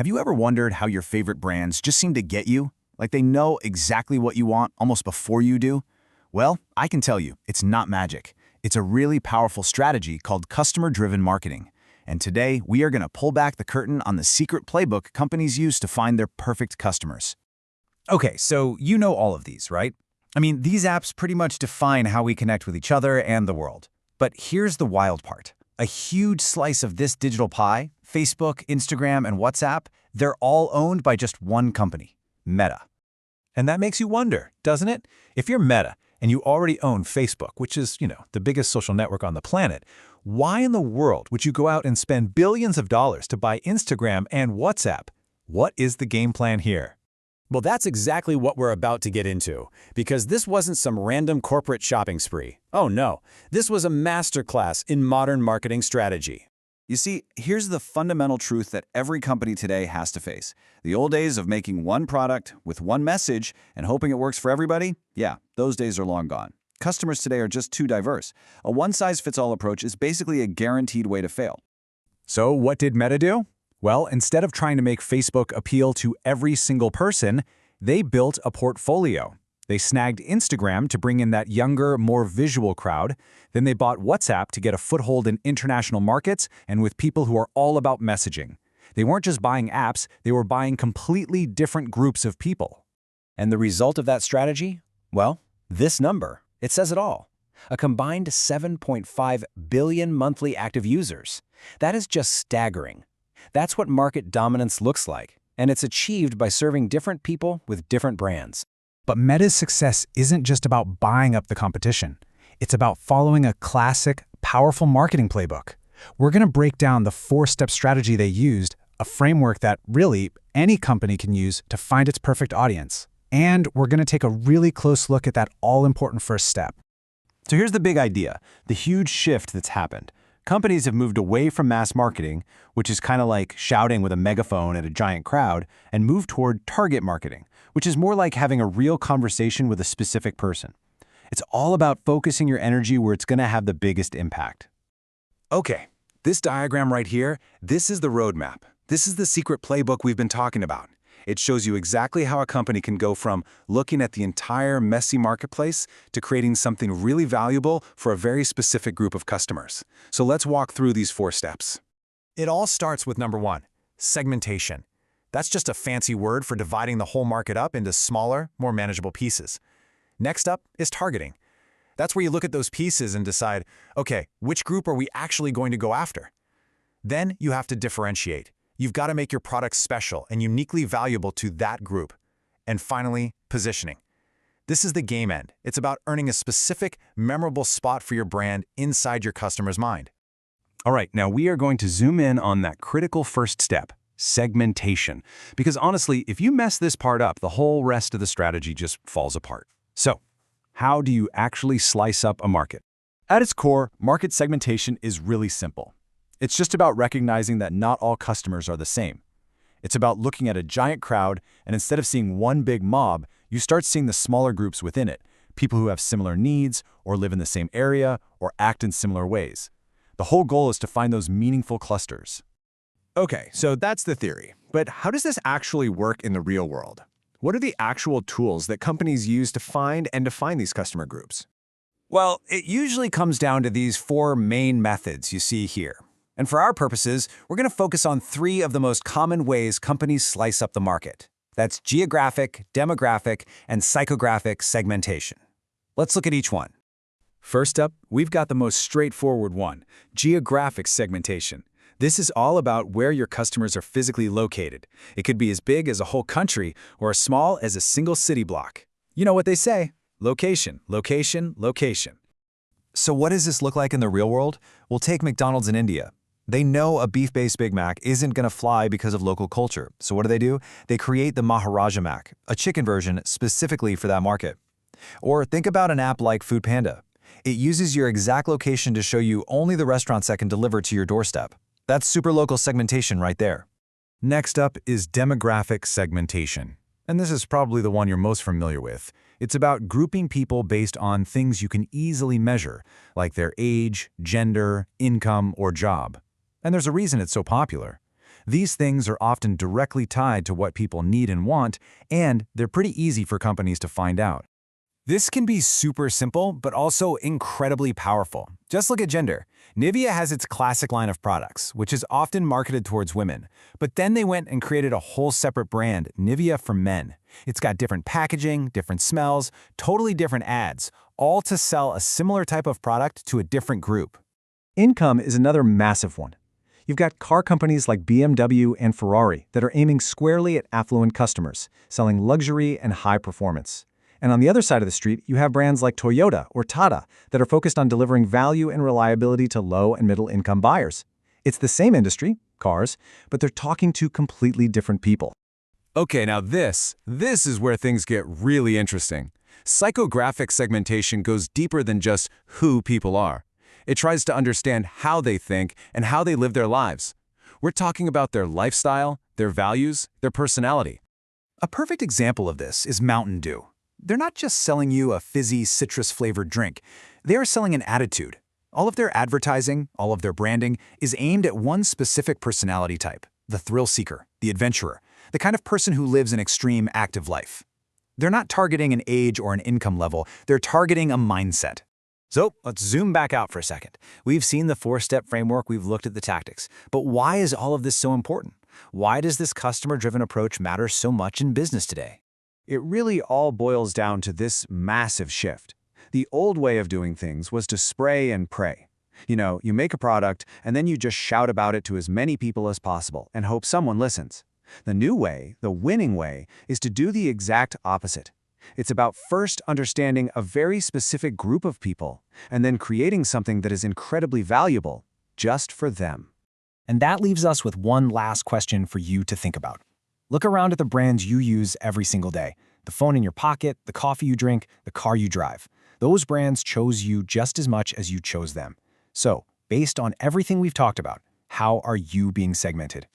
Have you ever wondered how your favorite brands just seem to get you? Like they know exactly what you want almost before you do? Well, I can tell you, it's not magic. It's a really powerful strategy called customer-driven marketing. And today, we are going to pull back the curtain on the secret playbook companies use to find their perfect customers. Okay, so you know all of these, right? I mean, these apps pretty much define how we connect with each other and the world. But here's the wild part. A huge slice of this digital pie, Facebook, Instagram, and WhatsApp, they're all owned by just one company, Meta. And that makes you wonder, doesn't it? If you're Meta and you already own Facebook, which is, the biggest social network on the planet, why in the world would you go out and spend billions of dollars to buy Instagram and WhatsApp? What is the game plan here? Well, that's exactly what we're about to get into, because this wasn't some random corporate shopping spree. Oh no, this was a masterclass in modern marketing strategy. You see, here's the fundamental truth that every company today has to face. The old days of making one product with one message and hoping it works for everybody, yeah, those days are long gone. Customers today are just too diverse. A one-size-fits-all approach is basically a guaranteed way to fail. So what did Meta do? Well, instead of trying to make Facebook appeal to every single person, they built a portfolio. They snagged Instagram to bring in that younger, more visual crowd. Then they bought WhatsApp to get a foothold in international markets and with people who are all about messaging. They weren't just buying apps, they were buying completely different groups of people. And the result of that strategy? Well, this number. It says it all. A combined 7.5 billion monthly active users. That is just staggering. That's what market dominance looks like, and it's achieved by serving different people with different brands. But Meta's success isn't just about buying up the competition. It's about following a classic, powerful marketing playbook. We're going to break down the four-step strategy they used, a framework that really any company can use to find its perfect audience. And we're going to take a really close look at that all-important first step. So here's the big idea, the huge shift that's happened. Companies have moved away from mass marketing, which is kind of like shouting with a megaphone at a giant crowd, and moved toward target marketing, which is more like having a real conversation with a specific person. It's all about focusing your energy where it's going to have the biggest impact. Okay, this diagram right here, this is the roadmap. This is the secret playbook we've been talking about. It shows you exactly how a company can go from looking at the entire messy marketplace to creating something really valuable for a very specific group of customers. So let's walk through these four steps. It all starts with number one, segmentation. That's just a fancy word for dividing the whole market up into smaller, more manageable pieces. Next up is targeting. That's where you look at those pieces and decide, okay, which group are we actually going to go after? Then you have to differentiate. You've got to make your product special and uniquely valuable to that group. And finally, positioning. This is the game end. It's about earning a specific, memorable spot for your brand inside your customer's mind. All right, now we are going to zoom in on that critical first step, segmentation. Because honestly, if you mess this part up, the whole rest of the strategy just falls apart. So, how do you actually slice up a market? At its core, market segmentation is really simple. It's just about recognizing that not all customers are the same. It's about looking at a giant crowd, and instead of seeing one big mob, you start seeing the smaller groups within it, people who have similar needs, or live in the same area, or act in similar ways. The whole goal is to find those meaningful clusters. Okay, so that's the theory. But how does this actually work in the real world? What are the actual tools that companies use to find and define these customer groups? Well, it usually comes down to these four main methods you see here. And for our purposes, we're going to focus on three of the most common ways companies slice up the market. That's geographic, demographic, and psychographic segmentation. Let's look at each one. First up, we've got the most straightforward one, geographic segmentation. This is all about where your customers are physically located. It could be as big as a whole country or as small as a single city block. You know what they say, location, location, location. So what does this look like in the real world? We'll take McDonald's in India. They know a beef-based Big Mac isn't going to fly because of local culture. So what do? They create the Maharaja Mac, a chicken version specifically for that market. Or think about an app like Foodpanda. It uses your exact location to show you only the restaurants that can deliver to your doorstep. That's super local segmentation right there. Next up is demographic segmentation. And this is probably the one you're most familiar with. It's about grouping people based on things you can easily measure, like their age, gender, income, or job. And there's a reason it's so popular. These things are often directly tied to what people need and want, and they're pretty easy for companies to find out. This can be super simple, but also incredibly powerful. Just look at gender. Nivea has its classic line of products, which is often marketed towards women. But then they went and created a whole separate brand, Nivea for men. It's got different packaging, different smells, totally different ads, all to sell a similar type of product to a different group. Income is another massive one. You've got car companies like BMW and Ferrari that are aiming squarely at affluent customers, selling luxury and high performance. And on the other side of the street, you have brands like Toyota or Tata that are focused on delivering value and reliability to low and middle income buyers. It's the same industry, cars, but they're talking to completely different people. Okay, now this is where things get really interesting. Psychographic segmentation goes deeper than just who people are. It tries to understand how they think and how they live their lives. We're talking about their lifestyle, their values, their personality. A perfect example of this is Mountain Dew. They're not just selling you a fizzy, citrus-flavored drink. They are selling an attitude. All of their advertising, all of their branding is aimed at one specific personality type, the thrill seeker, the adventurer, the kind of person who lives an extreme, active life. They're not targeting an age or an income level. They're targeting a mindset. So let's zoom back out for a second. We've seen the four-step framework, we've looked at the tactics. But why is all of this so important? Why does this customer-driven approach matter so much in business today? It really all boils down to this massive shift. The old way of doing things was to spray and pray. You make a product and then you just shout about it to as many people as possible and hope someone listens. The new way, the winning way, is to do the exact opposite. It's about first understanding a very specific group of people and then creating something that is incredibly valuable just for them. And that leaves us with one last question for you to think about. Look around at the brands you use every single day. The phone in your pocket, the coffee you drink, the car you drive. Those brands chose you just as much as you chose them. So, based on everything we've talked about, how are you being segmented?